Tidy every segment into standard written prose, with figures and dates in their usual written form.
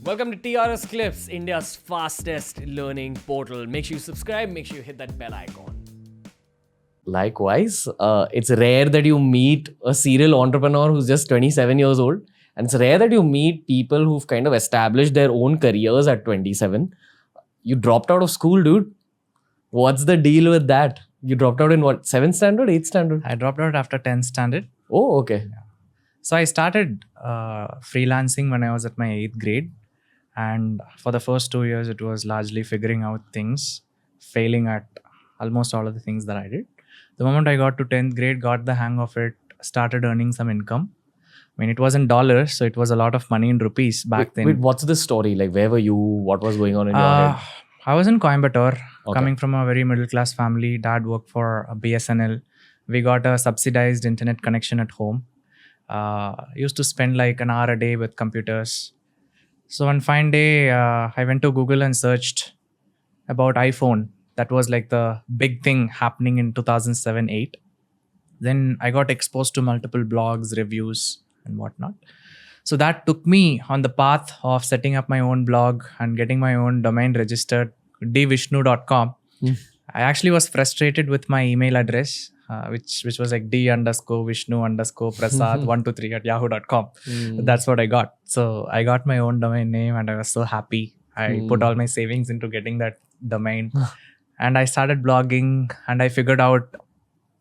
Welcome to TRS Clips, India's fastest learning portal. Make sure you subscribe, make sure you hit that bell icon. Likewise, it's rare that you meet a serial entrepreneur who's just 27 years old. And it's rare that you meet people who've kind of established their own careers at 27. You dropped out of school, dude. What's the deal with that? You dropped out in what, 7th standard, 8th standard? I dropped out after 10th standard. Oh, okay. So I started freelancing when I was at my 8th grade. And for the first 2 years, it was largely figuring out things, failing at almost all of the things that I did. The moment I got to 10th grade, got the hang of it, started earning some income. I mean, it was in dollars, so it was a lot of money in rupees back then. Wait, what's the story? Like, where were you? What was going on in your head? I was in Coimbatore, Okay. coming from a very middle-class family. Dad worked for BSNL. We got a subsidized internet connection at home. Used to spend like an hour a day with computers. So one fine day, I went to Google and searched about iPhone. That was like the big thing happening in 2007-8. Then I got exposed to multiple blogs, reviews, and whatnot. So that took me on the path of setting up my own blog and getting my own domain registered, dvishnu.com. I actually was frustrated with my email address, which was like d_vishnu_prasad123@yahoo.com. That's what I got. So I got my own domain name and I was so happy. I put all my savings into getting that domain. And I started blogging and I figured out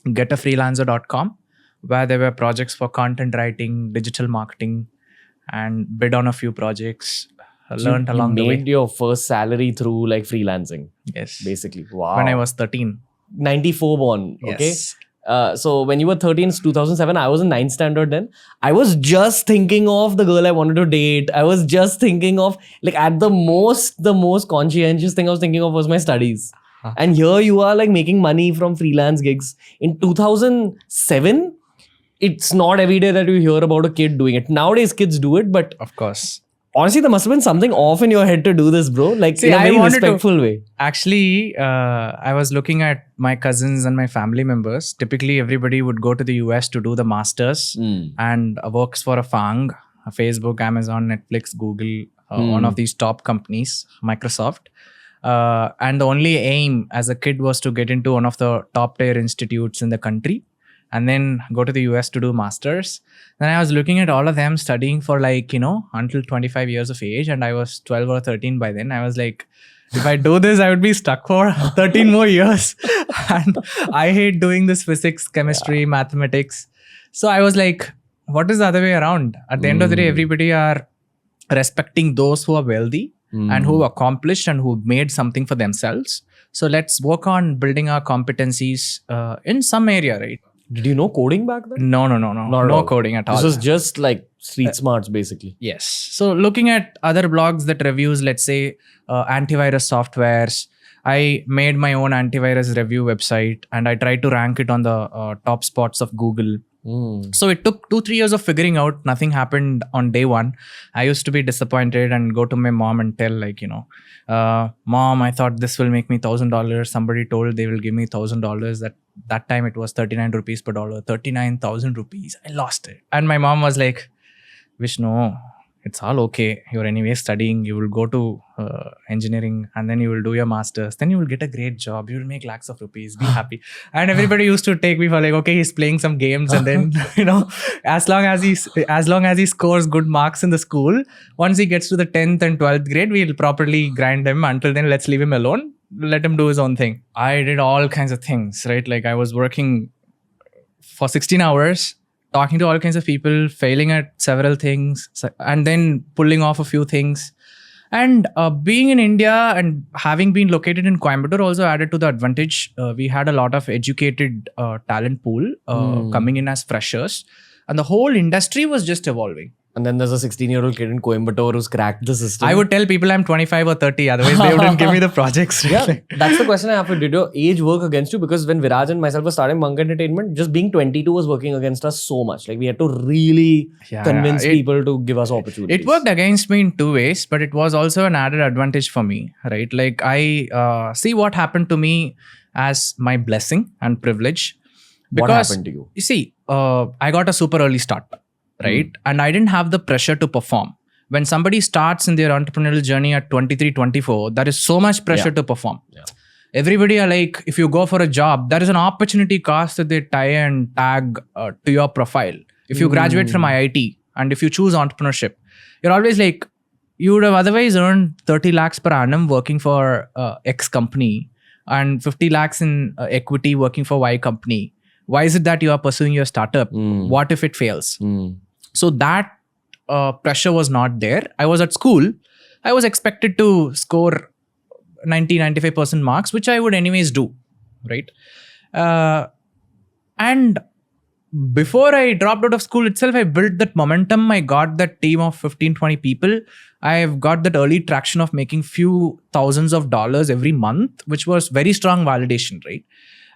getafreelancer.com, where there were projects for content writing, digital marketing, and bid on a few projects. I learned along the You way. made your first salary through like freelancing, Yes. basically. Wow. When I was 13. 94 born, okay? Yes. So when you were 13, it's 2007, I was in 9th standard then. I was just thinking of the girl I wanted to date. I was just thinking of, like, at the most conscientious thing I was thinking of was my studies. And here you are like making money from freelance gigs. In 2007, it's not every day that you hear about a kid doing it. Nowadays, kids do it, but Of course. honestly, there must have been something off in your head to do this, bro. Like, See, in a I very wanted to- respectful way. Actually, I was looking at my cousins and my family members. Typically, everybody would go to the US to do the masters and works for a FANG, a Facebook, Amazon, Netflix, Google, one of these top companies, Microsoft. And the only aim as a kid was to get into one of the top tier institutes in the country and then go to the US to do masters. Then I was looking at all of them studying for like, until 25 years of age. And I was 12 or 13 by then. I was like, if I do this, I would be stuck for 13 more years. And I hate doing this physics, chemistry, mathematics. So I was like, what is the other way around? At the end of the day, everybody are respecting those who are wealthy and who accomplished and who made something for themselves. So let's work on building our competencies in some area, right? Did you know coding back then? No at all. coding at all. This was just like street smarts, basically. Yes. So looking at other blogs that reviews, let's say antivirus softwares, I made my own antivirus review website and I tried to rank it on the top spots of Google. So it took 2-3 years of figuring out. Nothing happened on day one. I used to be disappointed and go to my mom and tell like, Mom, I thought this will make me $1,000. Somebody told they will give me $1,000. That time it was 39 rupees per dollar, 39,000 rupees. I lost it. And my mom was like, Vishnu, it's all okay. You're anyway studying. You will go to engineering and then you will do your masters. Then you will get a great job. You will make lakhs of rupees. Be happy. And everybody used to take me for like, okay, he's playing some games. And then, as long as he scores good marks in the school, once he gets to the 10th and 12th grade, we'll properly grind him. Until then, let's leave him alone. Let him do his own thing. I did all kinds of things, right? Like I was working for 16 hours, talking to all kinds of people, failing at several things, and then pulling off a few things. And being in India and having been located in Coimbatore also added to the advantage. We had a lot of educated talent pool coming in as freshers. And the whole industry was just evolving. And then there's a 16-year-old kid in Coimbatore who's cracked the system. I would tell people I'm 25 or 30, otherwise they wouldn't give me the projects. Yeah, that's the question I have. Did your age work against you? Because when Viraj and myself were starting Monk Entertainment, just being 22 was working against us so much. Like we had to really convince people to give us opportunities. It worked against me in two ways, but it was also an added advantage for me, right? Like I see what happened to me as my blessing and privilege. What happened to you? You see, I got a super early start, right? And I didn't have the pressure to perform. when somebody starts in their entrepreneurial journey at 23, 24, there is so much pressure to perform. Everybody are like, if you go for a job, there is an opportunity cost that they tie and tag to your profile. If you graduate from IIT and if you choose entrepreneurship, you're always like, you would have otherwise earned 30 lakhs per annum working for X company and 50 lakhs in equity working for Y company. Why is it that you are pursuing your startup? What if it fails? So that pressure was not there. I was at school. I was expected to score 90-95% marks, which I would anyways do, right? And before I dropped out of school itself, I built that momentum. I got that team of 15-20 people. I've got that early traction of making few thousands of dollars every month, which was very strong validation, right?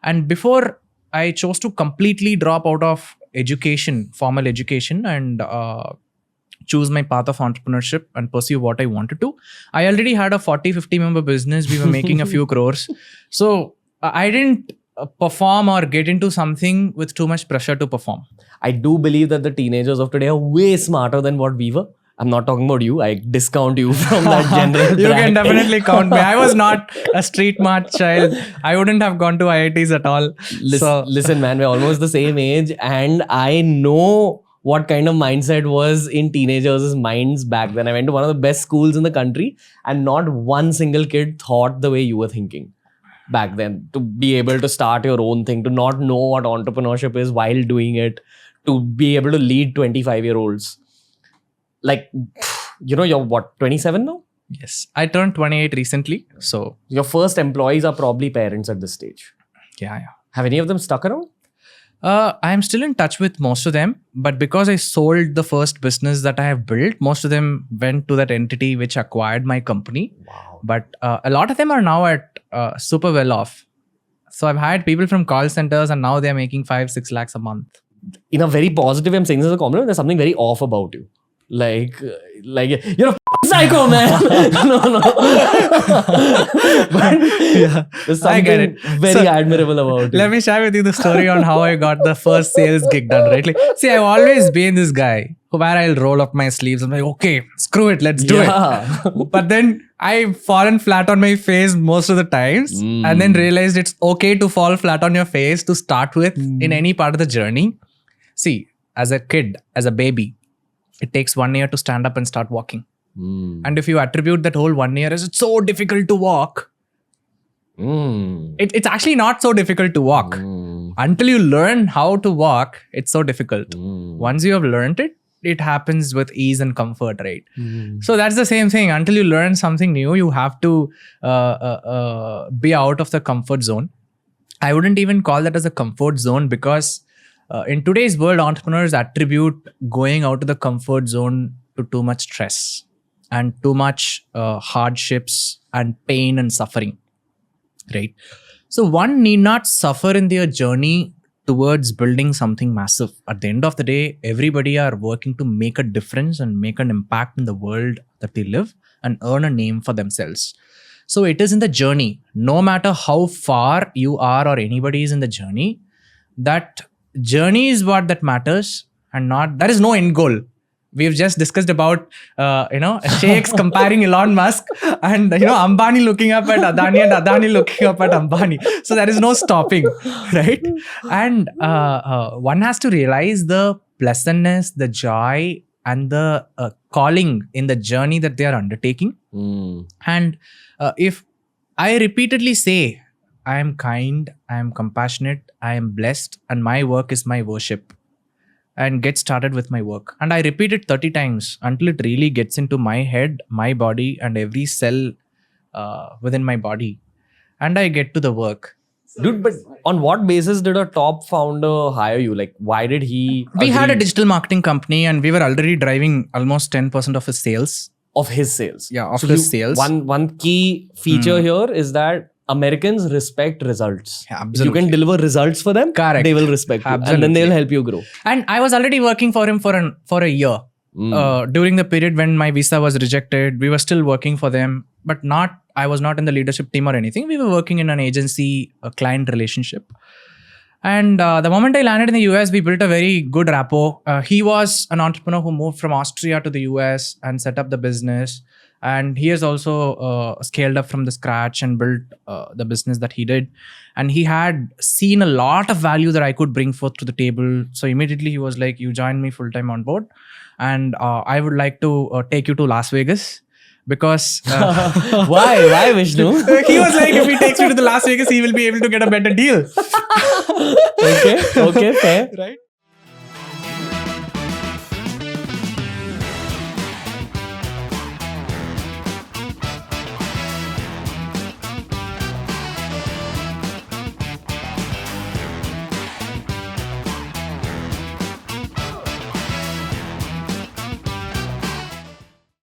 And before I chose to completely drop out of education, formal education, and choose my path of entrepreneurship and pursue what I wanted to, I already had a 40-50 member business. We were making a few crores. So I didn't perform or get into something with too much pressure to perform. I do believe that the teenagers of today are way smarter than what we were. I'm not talking about you. I discount you from that general You bracket. can definitely count me. I was not a street mart child. I wouldn't have gone to IITs at all. Listen, man, we're almost the same age, and I know what kind of mindset was in teenagers' minds back then. I went to one of the best schools in the country, and not one single kid thought the way you were thinking back then. To be able to start your own thing, to not know what entrepreneurship is while doing it, to be able to lead 25-year-olds. Like, you know, you're what, 27 now? Yes, I turned 28 recently. So Your first employees are probably parents at this stage. yeah. Have any of them stuck around? I'm still in touch with most of them, but because I sold the first business that I have built, most of them went to that entity which acquired my company. Wow. But a lot of them are now at super well off. So I've hired people from call centers and now they're making 5-6 lakhs a month. In a very positive, I'm saying this as a compliment, there's something very off about you. Like you're a psycho, man. No. But there's I get something it. very So, admirable about you. Let me share with you the story on how I got the first sales gig done, right? Like, see, I've always been this guy where I'll roll up my sleeves. I'm like, okay, screw it, let's do it. But then I've fallen flat on my face most of the times and then realized it's okay to fall flat on your face to start with in any part of the journey. See, as a kid, as a baby, it takes 1 year to stand up and start walking. And if you attribute that whole 1 year as it's so difficult to walk, it's actually not so difficult to walk. Until you learn how to walk, it's so difficult. Once you have learned it, it happens with ease and comfort, right? So that's the same thing. Until you learn something new, you have to be out of the comfort zone. I wouldn't even call that as a comfort zone because in today's world, entrepreneurs attribute going out of the comfort zone to too much stress and too much hardships and pain and suffering, right? So one need not suffer in their journey towards building something massive. At the end of the day, everybody are working to make a difference and make an impact in the world that they live and earn a name for themselves. So it is in the journey, no matter how far you are or anybody is in the journey, that journey is what that matters and not, there is no end goal. We've just discussed about, sheikhs comparing Elon Musk and, Ambani looking up at Adani and Adani looking up at Ambani. So there is no stopping, right? And one has to realize the pleasantness, the joy and the calling in the journey that they are undertaking. And if I repeatedly say, I am kind, I am compassionate, I am blessed, and my work is my worship, and get started with my work. And I repeat it 30 times until it really gets into my head, my body, and every cell within my body. And I get to the work. Dude, but on what basis did a top founder hire you? Like, why did he We had a agree digital marketing company and we were already driving almost 10% of his sales. of his sales? Yeah, of So his you- sales. One key feature here is that Americans respect results. Yeah, If you absolutely. can deliver results for them, Correct. they will respect you. And then Absolutely. they'll help you grow. And I was already working for him for a year. During the period when my visa was rejected, we were still working for them, but I was not in the leadership team or anything. We were working in an agency, a client relationship. And the moment I landed in the US, we built a very good rapport. He was an entrepreneur who moved from Austria to the US and set up the business. And he has also scaled up from the scratch and built the business that he did. And he had seen a lot of value that I could bring forth to the table. So immediately he was like, you join me full time on board. And I would like to take you to Las Vegas. Because Why, Vishnu? he was like, if he takes me to the Las Vegas, he will be able to get a better deal. Okay, fair. Right?